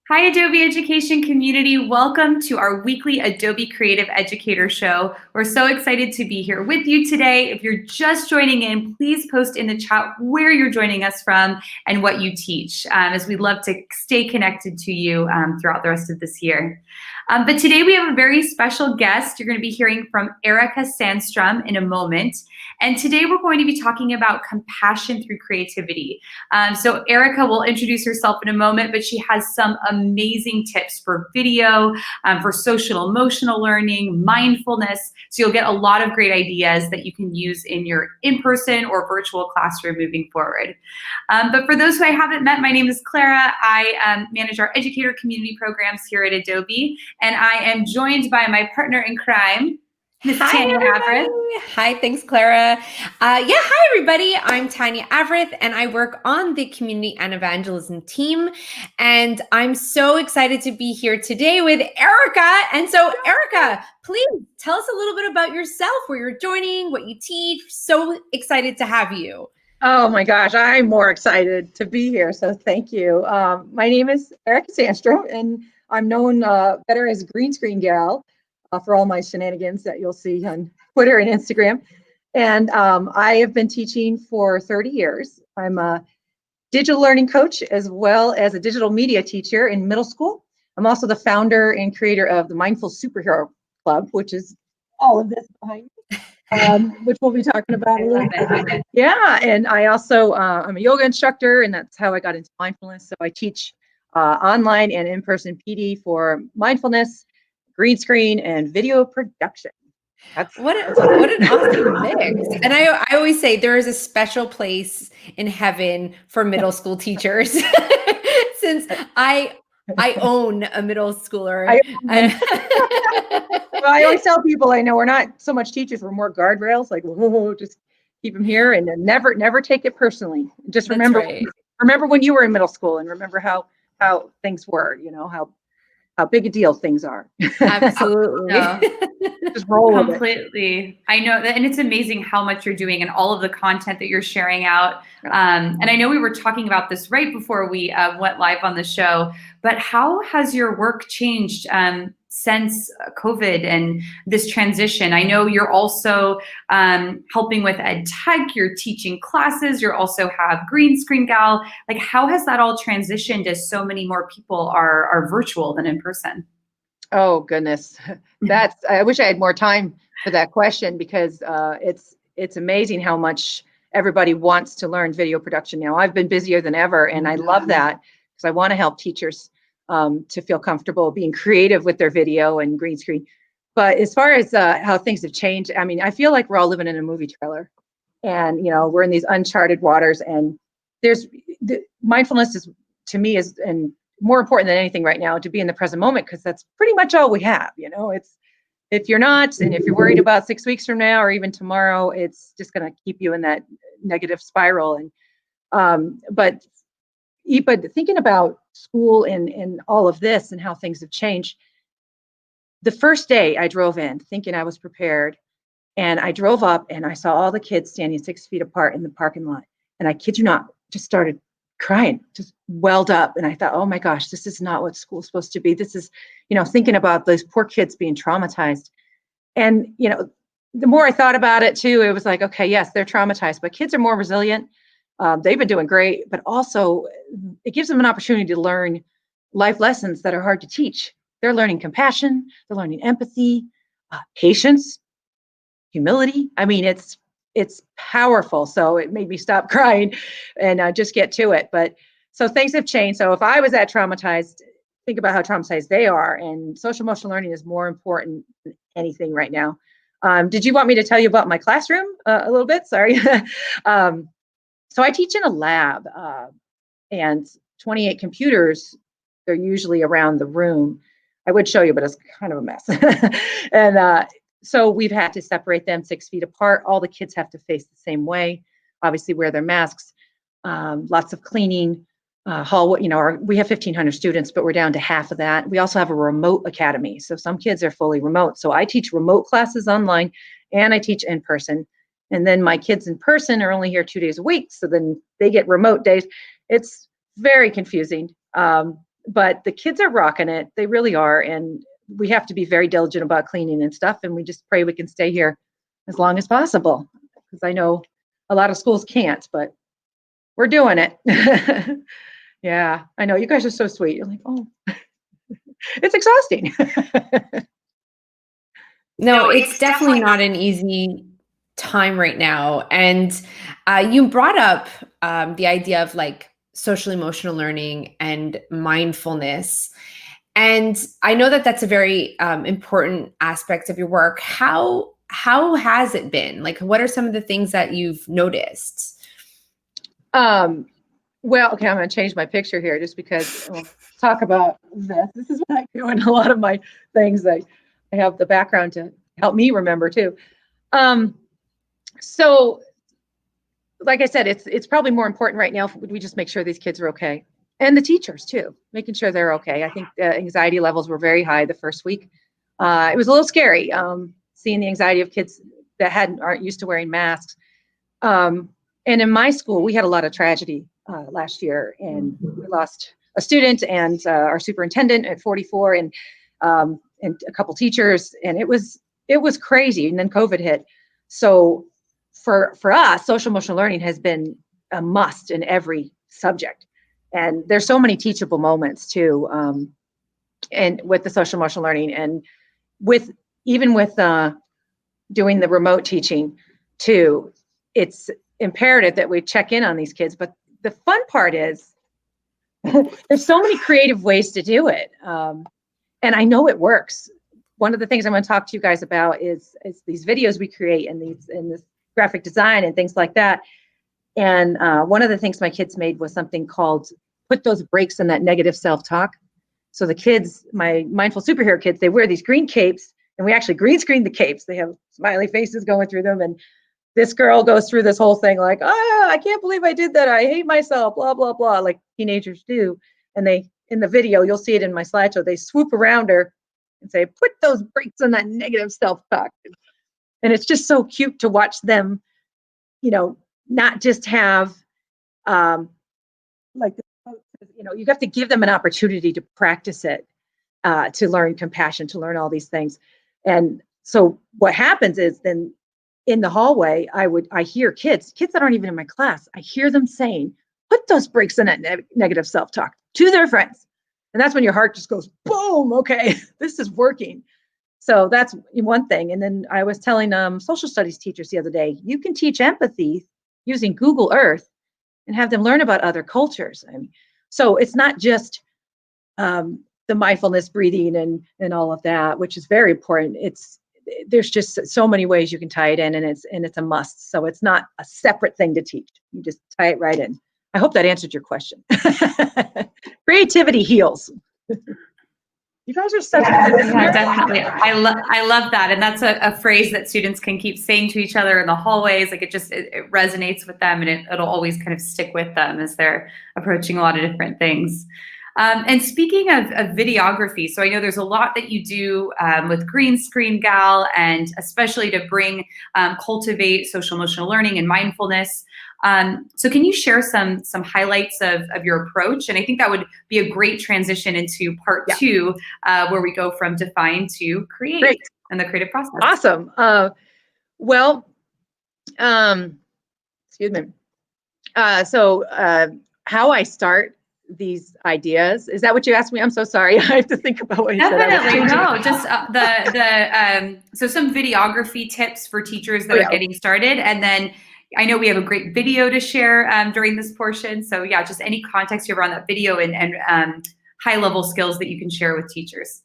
Hi, Adobe Education community. Welcome to our weekly Adobe Creative Educator Show. We're so excited to be here with you today. If you're just joining in, please post in the chat where you're joining us from and what you teach, as we'd love to stay connected to you throughout the rest of this year. But today we have a very special guest. You're going to be hearing from Erika Sandstrom in a moment. And today we're going to be talking about compassion through creativity. So Erika will introduce herself in a moment, but she has some amazing tips for video, for social emotional learning, mindfulness. So you'll get a lot of great ideas that you can use in your in-person or virtual classroom moving forward. But for those who I haven't met, my name is Clara. I manage our educator community programs here at Adobe, and I am joined by my partner in crime, Miss Tanya Avrith. Hi, thanks, Clara. Hi, everybody. I'm Tanya Avrith, and I work on the community and evangelism team. And I'm so excited to be here today with Erika. And so, Erika, please tell us a little bit about yourself, where you're joining, what you teach. So excited to have you. Oh my gosh, I'm more excited to be here. So thank you. My name is Erika Sandstrom, and I'm known better as Green Screen Gal for all my shenanigans that you'll see on Twitter and Instagram. And I have been teaching for 30 years. I'm a digital learning coach as well as a digital media teacher in middle school. I'm also the founder and creator of the Mindful Superhero Club, which is all of this behind me. Which we'll be talking about a little bit. Yeah, and I also, I'm a yoga instructor, and that's how I got into mindfulness. So I teach online and in-person PD for mindfulness, green screen, and video production. What an awesome mix. And I always say there is a special place in heaven for middle school teachers since I own a middle schooler. Well, I always tell people, I know we're not so much teachers, we're more guardrails, like, whoa, just keep them here and then never take it personally. Just remember, remember when you were in middle school and remember how things were, you know, how big a deal things are. Absolutely. Just roll with it. Completely. I know that, and it's amazing how much you're doing and all of the content that you're sharing out. And I know we were talking about this right before we went live on the show, but how has your work changed since COVID and this transition? I know you're also helping with ed tech, you're teaching classes, you also have Green Screen Gal. Like, how has that all transitioned as so many more people are virtual than in person? Oh goodness, I wish I had more time for that question because it's amazing how much everybody wants to learn video production now. I've been busier than ever, and I love that because I want to help teachers to feel comfortable being creative with their video and green screen. But as far as how things have changed, I mean, I feel like we're all living in a movie trailer, and you know, we're in these uncharted waters. And mindfulness is, to me, is and more important than anything right now, to be in the present moment, because that's pretty much all we have. You know, it's if you're not, and if you're worried about 6 weeks from now or even tomorrow, it's just going to keep you in that negative spiral. And but thinking about school and all of this and how things have changed, the first day I drove in thinking I was prepared, and I drove up and I saw all the kids standing 6 feet apart in the parking lot, and I kid you not, just started crying, just welled up. And I thought, oh my gosh, this is not what school's supposed to be. This is, you know, thinking about those poor kids being traumatized. And, you know, the more I thought about it too, it was like, okay, yes, they're traumatized, but kids are more resilient. They've been doing great, but also it gives them an opportunity to learn life lessons that are hard to teach. They're learning compassion, they're learning empathy, patience, humility. I mean, it's powerful. So it made me stop crying and just get to it. But so things have changed. So if I was that traumatized, think about how traumatized they are. And social emotional learning is more important than anything right now. Did you want me to tell you about my classroom a little bit? Sorry. So I teach in a lab and 28 computers. They're usually around the room. I would show you, but it's kind of a mess. And so we've had to separate them 6 feet apart. All the kids have to face the same way, obviously wear their masks, lots of cleaning, hallway, you know, we have 1,500 students, but we're down to half of that. We also have a remote academy. So some kids are fully remote. So I teach remote classes online and I teach in person. And then my kids in person are only here 2 days a week. So then they get remote days. It's very confusing. but the kids are rocking it. They really are. And we have to be very diligent about cleaning and stuff. And we just pray we can stay here as long as possible, because I know a lot of schools can't, but we're doing it. Yeah, I know. You guys are so sweet. You're like, oh, it's exhausting. No, it's definitely not an easy time right now. And you brought up the idea of like social emotional learning and mindfulness. And I know that that's a very important aspect of your work. How has it been? Like, what are some of the things that you've noticed? Well, okay, I'm going to change my picture here just because we'll talk about this. This is what I do in a lot of my things. I have the background to help me remember too. So, like I said, it's probably more important right now if we just make sure these kids are okay, and the teachers too, making sure they're okay. I think the anxiety levels were very high the first week. It was a little scary seeing the anxiety of kids that aren't used to wearing masks. And in my school, we had a lot of tragedy last year, and we lost a student and our superintendent at 44, and a couple teachers, and it was crazy. And then COVID hit. So for us, social emotional learning has been a must in every subject, and there's so many teachable moments too, and with the social emotional learning, and even with doing the remote teaching too. It's imperative that we check in on these kids. But the fun part is there's so many creative ways to do it. And I know it works. One of the things I'm going to talk to you guys about is these videos we create and this graphic design and things like that. And one of the things my kids made was something called Put Those Brakes in That Negative Self-Talk. So the kids, my mindful superhero kids, they wear these green capes, and we actually green screen the capes. They have smiley faces going through them, and this girl goes through this whole thing like, I can't believe I did that. I hate myself, blah, blah, blah, like teenagers do. And in the video, you'll see it in my slideshow, they swoop around her and say, put those brakes on that negative self-talk. And it's just so cute to watch them, not just have, you have to give them an opportunity to practice it, to learn compassion, to learn all these things. And so what happens is then, in the hallway, I hear kids that aren't even in my class. I hear them saying, put those brakes in that negative self-talk to their friends. And that's when your heart just goes, boom, okay, this is working. So that's one thing. And then I was telling social studies teachers the other day, you can teach empathy using Google Earth and have them learn about other cultures. So it's not just the mindfulness breathing and all of that, which is very important. There's just so many ways you can tie it in, and it's a must. So it's not a separate thing to teach. You just tie it right in. I hope that answered your question. Creativity heals. You guys are such yeah, definitely. I love that. And that's a phrase that students can keep saying to each other in the hallways. Like it resonates with them, and it'll always kind of stick with them as they're approaching a lot of different things. And speaking of videography, so I know there's a lot that you do with Green Screen Gal, and especially to bring Cultivate social emotional learning and mindfulness. So can you share some highlights of your approach? And I think that would be a great transition into part two, where we go from define to create and the creative process. Awesome. Excuse me. So how I start these ideas, is that what you asked me? I'm so sorry. I have to think about what you said. Definitely, no. Just so some videography tips for teachers that are getting started, and then I know we have a great video to share during this portion. So yeah, just any context you have around that video and high level skills that you can share with teachers.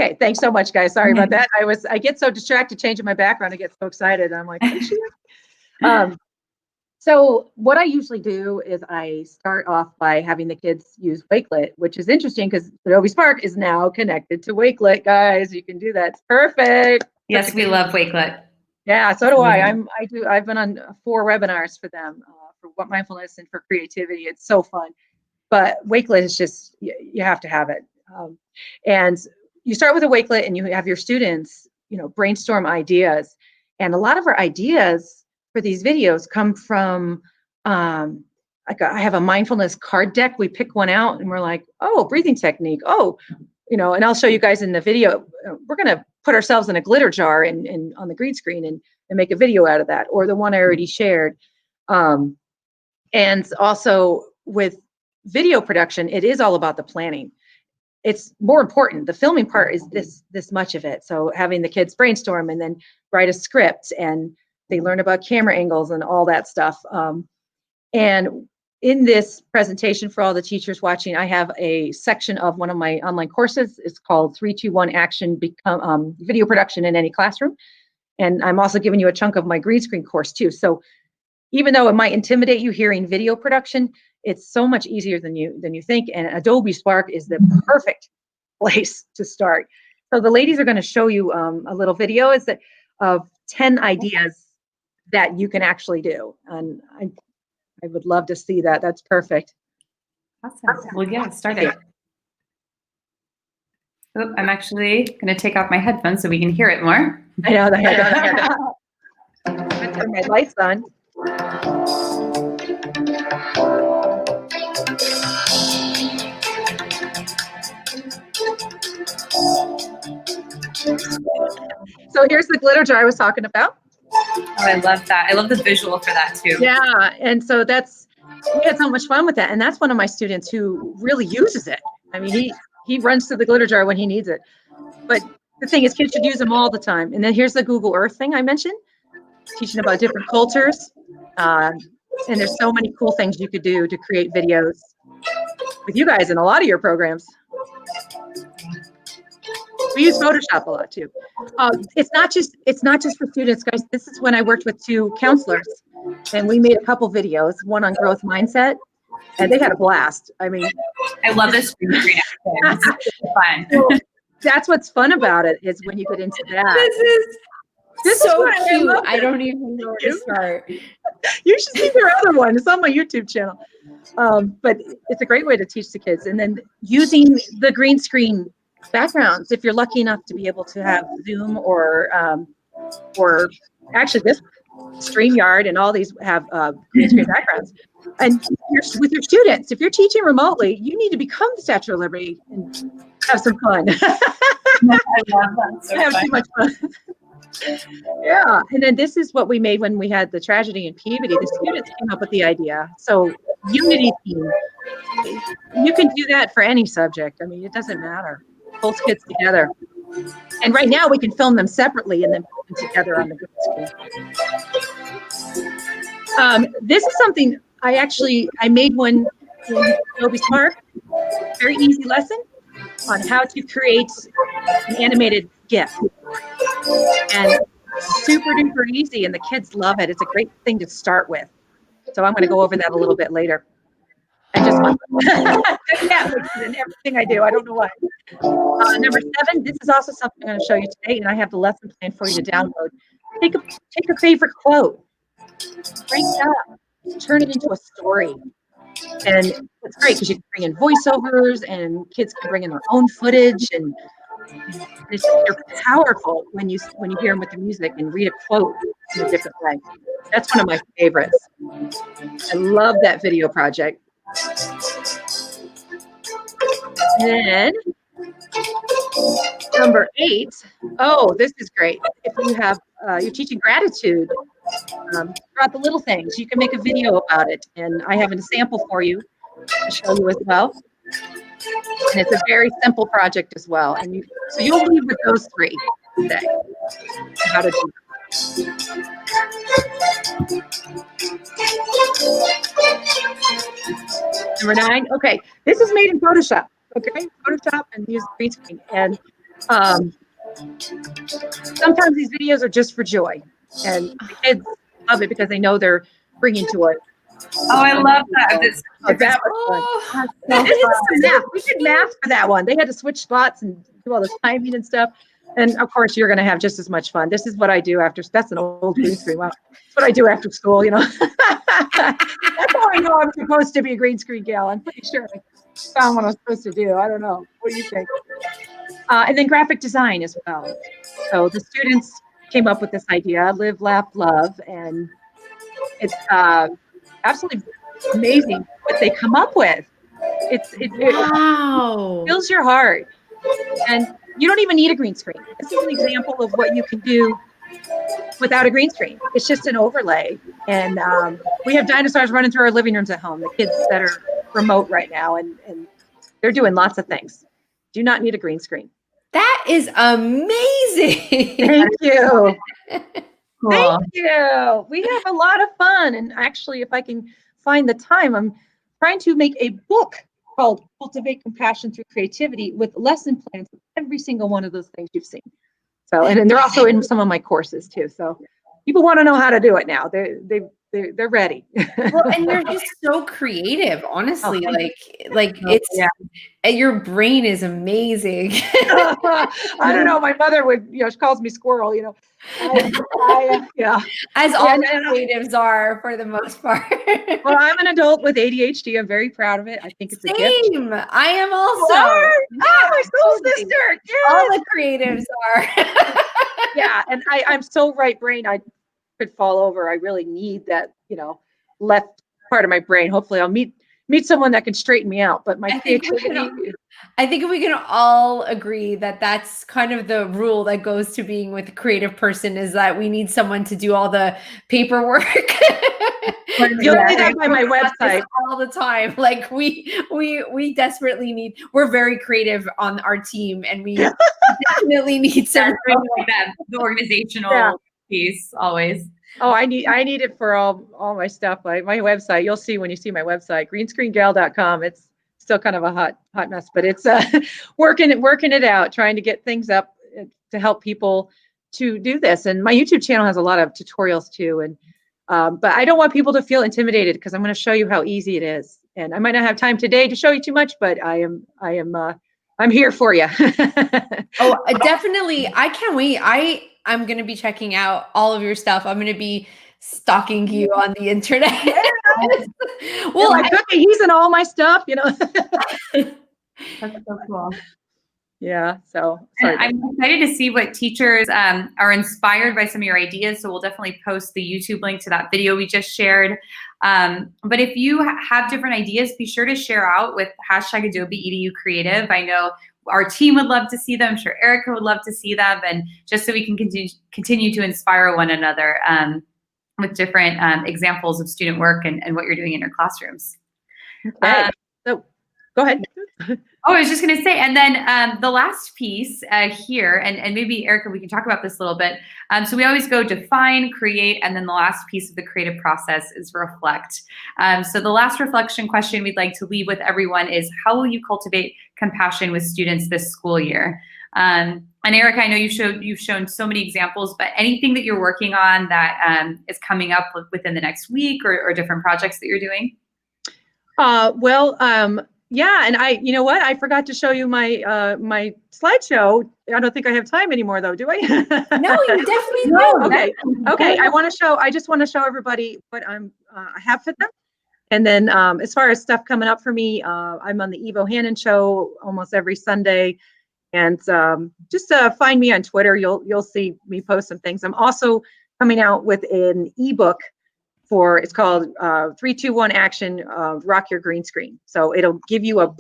Okay, thanks so much, guys. Sorry about that. I get so distracted changing my background. I get so excited. I'm like, so what I usually do is I start off by having the kids use Wakelet, which is interesting because Adobe Spark is now connected to Wakelet, guys. You can do that. It's perfect. Yes, we love Wakelet. Yeah, so do I. I've been on 4 webinars for them for what mindfulness and for creativity. It's so fun. But Wakelet is just, you have to have it. And you start with a Wakelet and you have your students, brainstorm ideas. And a lot of our ideas for these videos come from I have a mindfulness card deck. We pick one out and we're like, oh, breathing technique. Oh, and I'll show you guys in the video. We're going to put ourselves in a glitter jar and on the green screen and make a video out of that, or the one I already shared. And also with video production, it is all about the planning. It's more important. The filming part is this much of it. So having the kids brainstorm and then write a script, and they learn about camera angles and all that stuff. And in this presentation for all the teachers watching, I have a section of one of my online courses. It's called 3-2-1 Action Become Video Production in Any Classroom. And I'm also giving you a chunk of my green screen course too. So even though it might intimidate you hearing video production, it's so much easier than you think. And Adobe Spark is the perfect place to start. So the ladies are going to show you a little video of 10 ideas that you can actually do. And I would love to see that. That's perfect. Awesome. Well, yeah, start it. Oh, I'm actually going to take off my headphones so we can hear it more. I know. I'm going to turn my lights on. So here's the glitter jar I was talking about. Oh, I love that. I love the visual for that too. Yeah, and so we had so much fun with that, and that's one of my students who really uses it. I mean, he runs to the glitter jar when he needs it. But the thing is, kids should use them all the time. And then here's the Google Earth thing I mentioned, teaching about different cultures. And there's so many cool things you could do to create videos with you guys in a lot of your programs. We use Photoshop a lot too. It's not just for students, guys. This is when I worked with 2 counselors, and we made a couple videos, one on growth mindset, and they had a blast. I mean, I love this screen action. It's fun. So that's what's fun about it, is when you get into that. This is so cute. I don't even know where to start. You should see their other one. It's on my YouTube channel. But it's a great way to teach the kids. And then using the green screen backgrounds, if you're lucky enough to be able to have Zoom or actually this StreamYard and all these have green screen backgrounds. And with your students, if you're teaching remotely, you need to become the Statue of Liberty and have some fun. I love that. So have too much fun. Yeah, and then this is what we made when we had the tragedy in Peabody. The students came up with the idea. So Unity team, you can do that for any subject. I mean, it doesn't matter. Pulls kids together. And right now we can film them separately and then put them together on the green screen. This is something I made one in Adobe Spark. Very easy lesson on how to create an animated GIF. And super duper easy, and the kids love it. It's a great thing to start with. So I'm going to go over that a little bit later. I just want in everything I do. I don't know why. Number 7, this is also something I'm going to show you today, and I have the lesson plan for you to download. Take a favorite quote, break it up, turn it into a story. And it's great because you can bring in voiceovers, and kids can bring in their own footage, and they're powerful when you hear them with the music and read a quote in a different way. That's one of my favorites. I love that video project. And then number 8. Oh, this is great. If you have you're teaching gratitude about the little things, you can make a video about it. And I have a sample for you to show you as well. And it's a very simple project as well. And so you'll leave with those 3 today. How to do that. Number 9. Okay, this is made in Photoshop. Okay, Photoshop and use green screen. And sometimes these videos are just for joy, and the kids love it because they know they're bringing joy. Oh, I love that. That was fun. We did math for that one. They had to switch spots and do all this timing and stuff. And of course, you're going to have just as much fun. This is what I do after. That's an old green screen. Wow, that's what I do after school. That's how I know I'm supposed to be a green screen gal. I'm pretty sure I found what I'm supposed to do. I don't know. What do you think? And then graphic design as well. So the students came up with this idea: live, laugh, love, and it's absolutely amazing what they come up with. It Wow. fills your heart. And you don't even need a green screen. This is an example of what you can do without a green screen. It's just an overlay. And we have dinosaurs running through our living rooms at home, the kids that are remote right now, and they're doing lots of things. Do not need a green screen. That is amazing. Thank you. Cool. Thank you. We have a lot of fun. And actually, if I can find the time, I'm trying to make a book called Cultivate Compassion Through Creativity with lesson plans of every single one of those things you've seen. So, and they're also in some of my courses too. So people want to know how to do it now. They're ready. Well, and you're just so creative, honestly. Oh, Like it's your brain is amazing. I don't know. My mother would, she calls me squirrel, yeah. As all And creatives are for the most part. well, I'm an adult with ADHD. I'm very proud of it. I think it's a gift. Same. I am also. Oh, my soul sister. Yes. All the creatives are. Yeah. And I'm so right brain. I could fall over. I really need that, left part of my brain. Hopefully I'll meet someone that can straighten me out. But my creativity. I think we can all agree that that's kind of the rule that goes to being with a creative person, is that we need someone to do all the paperwork. You'll see that by my website all the time. Like we desperately need. We're very creative on our team, and we definitely need some like that. The organizational piece always. Oh, I need it for all my stuff. Like my website, you'll see when you see my website, greenscreengal.com. It's still kind of a hot mess, but it's working it out, trying to get things up to help people to do this. And my YouTube channel has a lot of tutorials too. And but I don't want people to feel intimidated, because I'm going to show you how easy it is. And I might not have time today to show you too much, but I'm here for you. Oh, definitely. I can't wait. I'm going to be checking out all of your stuff. I'm going to be stalking you on the internet. Well, he's in all my stuff, That's so cool. Yeah. So I'm excited to see what teachers are inspired by some of your ideas. So we'll definitely post the YouTube link to that video we just shared. But if you have different ideas, be sure to share out with hashtag Adobe Edu Creative. I know our team would love to see them. I'm sure Erika would love to see them. And just so we can continue to inspire one another with different examples of student work and what you're doing in your classrooms. Okay. So go ahead. Oh, I was just going to say, and then the last piece here, and maybe Erika, we can talk about this a little bit. So we always go define, create, and then the last piece of the creative process is reflect. So the last reflection question we'd like to leave with everyone is, how will you cultivate compassion with students this school year? And Erika, I know you've shown so many examples, but anything that you're working on that is coming up within the next week, or different projects that you're doing? Yeah, and you know what? I forgot to show you my my slideshow. I don't think I have time anymore, though, do I? No, you definitely do. Okay. I just want to show everybody what I have for them. And then as far as stuff coming up for me, I'm on the Evo Hannon show almost every Sunday, and just find me on Twitter. You'll see me post some things. I'm also coming out with an ebook. It's called 3, 2, 1 Action, Rock Your Green Screen. So it'll give you a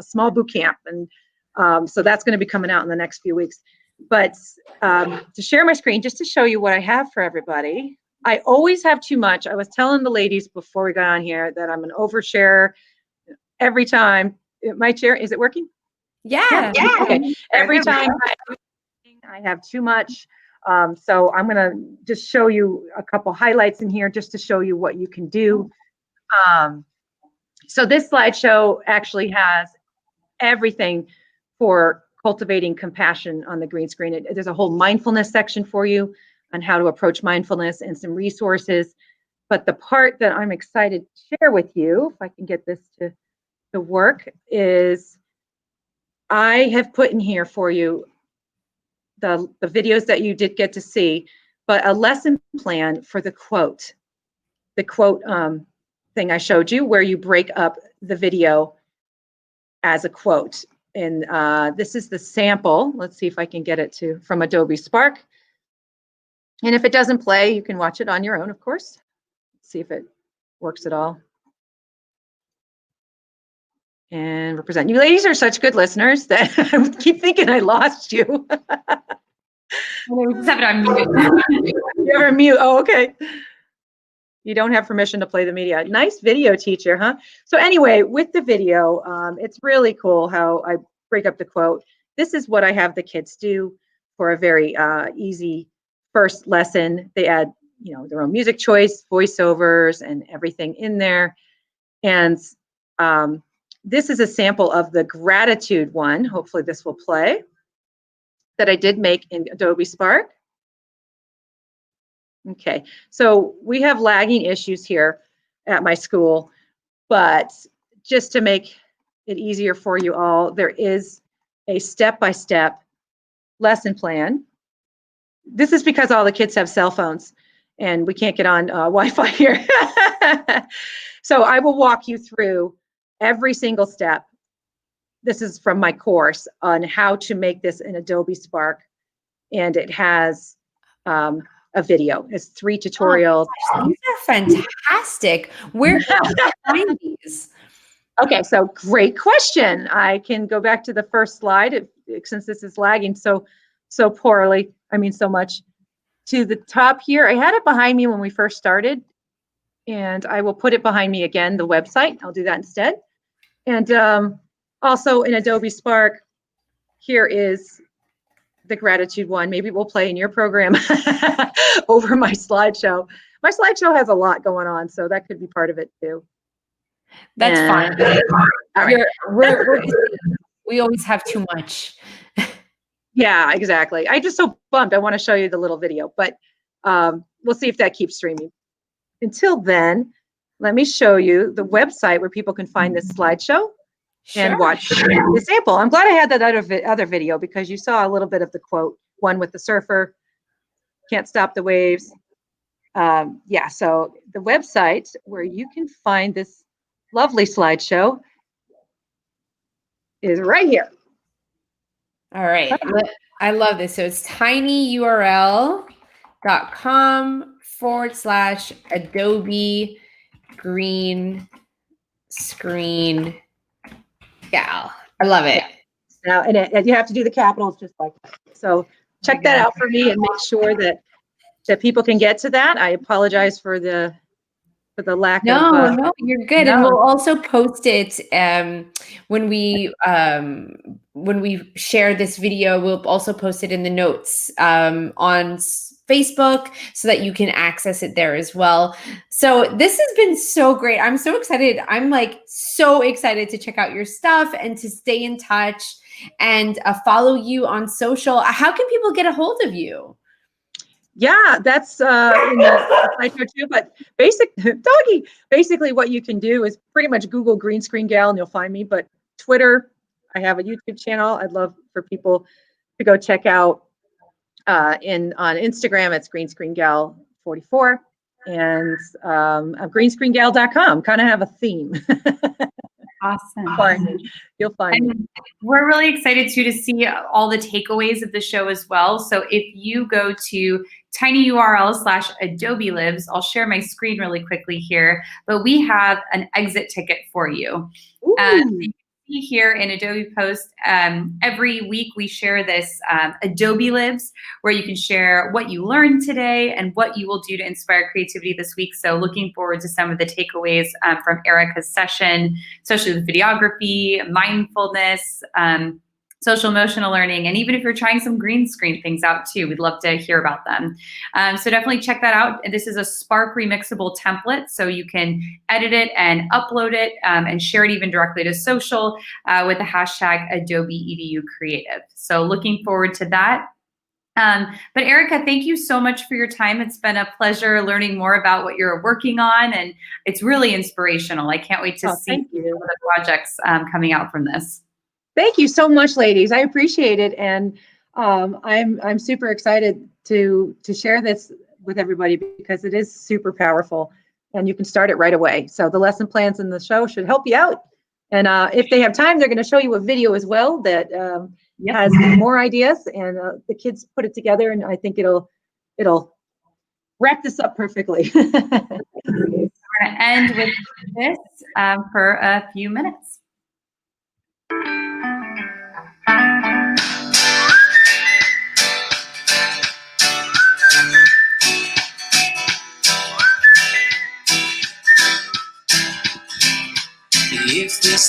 small boot camp. And so that's going to be coming out in the next few weeks. But to share my screen, just to show you what I have for everybody. I always have too much. I was telling the ladies before we got on here that I'm an overshare every time. My chair, is it working? Yeah. Okay. Every time I have too much. So I'm going to just show you a couple highlights in here just to show you what you can do. So this slideshow actually has everything for cultivating compassion on the green screen. There's a whole mindfulness section for you on how to approach mindfulness and some resources. But the part that I'm excited to share with you, if I can get this to work, is I have put in here for you the videos that you did get to see, but a lesson plan for the quote thing I showed you, where you break up the video as a quote. And this is the sample. Let's see if I can get it from Adobe Spark. And if it doesn't play, you can watch it on your own, of course. Let's see if it works at all. and represent. You ladies are such good listeners that I keep thinking I lost you. Just have it on mute. You're on mute. Oh, okay. You don't have permission to play the media. Nice video, teacher, huh? So anyway, with the video, it's really cool how I break up the quote. This is what I have the kids do for a very easy first lesson. They add, their own music choice, voiceovers, and everything in there. And this is a sample of the gratitude one. Hopefully this will play, that I did make in Adobe Spark. Okay, so we have lagging issues here at my school, but just to make it easier for you all, there is a step-by-step lesson plan. This is because all the kids have cell phones and we can't get on Wi-Fi here. So I will walk you through every single step. This is from my course on how to make this in Adobe Spark, and it has a video. It's 3 tutorials. Oh, these are fantastic. Where can I find these? Okay, so great question. I can go back to the first slide since this is lagging so poorly. I mean, so much. To the top here, I had it behind me when we first started, and I will put it behind me again, the website. I'll do that instead. And also in Adobe Spark, here is the gratitude one. Maybe we'll play in your program over my slideshow. My slideshow has a lot going on, so that could be part of it too. That's fine. All right. We always have too much. Yeah, exactly. I'm just so bummed. I want to show you the little video, but we'll see if that keeps streaming. Until then, let me show you the website where people can find this slideshow and watch the sample. I'm glad I had that other video because you saw a little bit of the quote, one with the surfer, can't stop the waves. Yeah, so the website where you can find this lovely slideshow is right here. All right. I love this. So it's tinyurl.com/Adobe green screen gal. I love it. Now, and you have to do the capitals just like that. So check that out for me and make sure that people can get to that. I apologize for the lack of. No, you're good. And we'll also post it when we share this video. We'll also post it in the notes on Facebook so that you can access it there as well. So this has been so great. I'm so excited. I'm like so excited to check out your stuff and to stay in touch and follow you on social. How can people get a hold of you? Yeah, that's in the slideshow too. But basically what you can do is pretty much Google green screen gal and you'll find me. But Twitter, I have a YouTube channel. I'd love for people to go check out. On Instagram, it's green screen gal 44, and greenscreengal.com. Kind of have a theme. Awesome. You'll find me. We're really excited too to see all the takeaways of the show as well. So if you go to tinyurl/Adobe Lives, I'll share my screen really quickly here, but we have an exit ticket for you. You can see here in Adobe Post, every week we share this Adobe Lives, where you can share what you learned today and what you will do to inspire creativity this week. So looking forward to some of the takeaways from Erika's session, especially with videography, mindfulness, social emotional learning, and even if you're trying some green screen things out too, we'd love to hear about them. So definitely check that out. This is a Spark remixable template, so you can edit it and upload it and share it even directly to social with the hashtag Adobe Edu Creative. So looking forward to that. But Erika, thank you so much for your time. It's been a pleasure learning more about what you're working on, and it's really inspirational. I can't wait to see the projects coming out from this. Thank you so much, ladies. I appreciate it, and I'm super excited to share this with everybody because it is super powerful, and you can start it right away. So the lesson plans in the show should help you out, and if they have time, they're going to show you a video as well that has more ideas, and the kids put it together, and I think it'll wrap this up perfectly. We're going to end with this for a few minutes.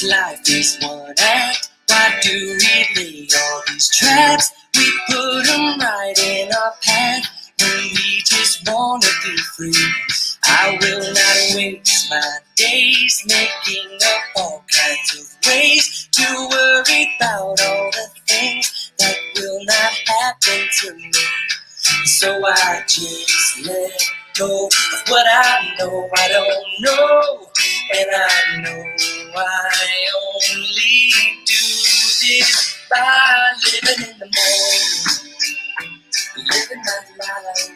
'cause life is one act. Why do we lay all these traps? We put them right in our path when we just wanna be free. I will not waste my days making up all kinds of ways to worry about all the things that will not happen to me. So I just let go of what I know I don't know, and I know I only do this by living in the moment, living my life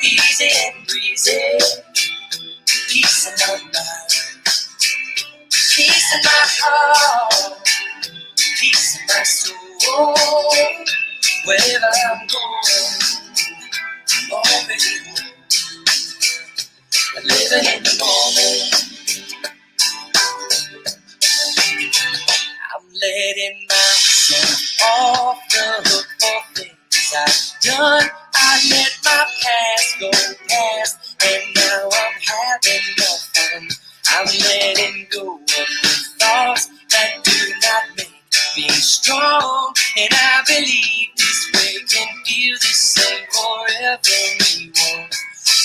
easy and breezy, peace in my mind, peace in my heart, peace in my soul. Wherever I'm going, I'm already home. I'm living in the moment. I'm letting myself off the hook for things I've done. I let my past go past, and now I'm having no fun. I'm letting go of the thoughts that do not make me strong, and I believe this way can feel the same forever we want.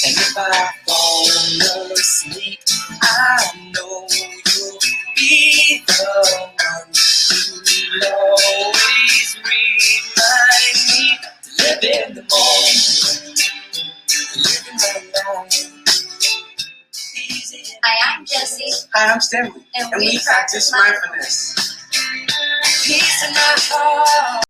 And if I fall asleep, I know you'll be the one who'll always remind me to live in the moment, live in my life. Easy. Hi, I'm Jessie. Hi, I'm Stanley, and we practice mindfulness. Peace in my heart.